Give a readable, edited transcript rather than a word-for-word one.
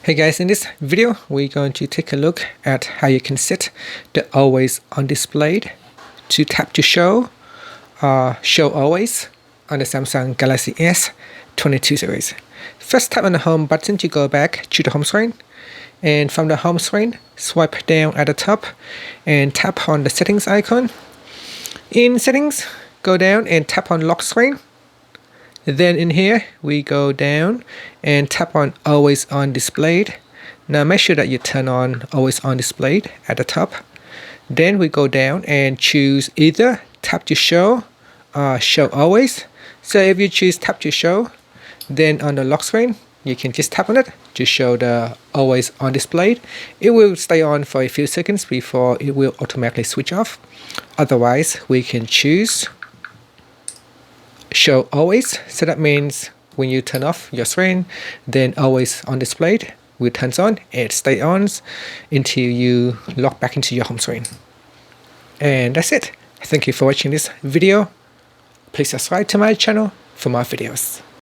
Hey guys, in this video we're going to take a look at how you can set the always on display to tap to show show always on the Samsung Galaxy S22 series. First, tap on the home button to go back to the home screen, and from the home screen swipe down at the top and tap on the settings icon. In settings, go down and tap on lock screen. Then in here we go down and tap on always on displayed. Now make sure that you turn on always on displayed at the top. Then we go down and choose either tap to show or show always. So if you choose tap to show, then on the lock screen you can just tap on it to show the always on displayed. It will stay on for a few seconds before it will automatically switch off. Otherwise we can choose show always, so that means when you turn off your screen, then always on displayed will turn on and stay on until you log back into your home screen. And that's it. Thank you for watching this video. Please subscribe to my channel for more videos.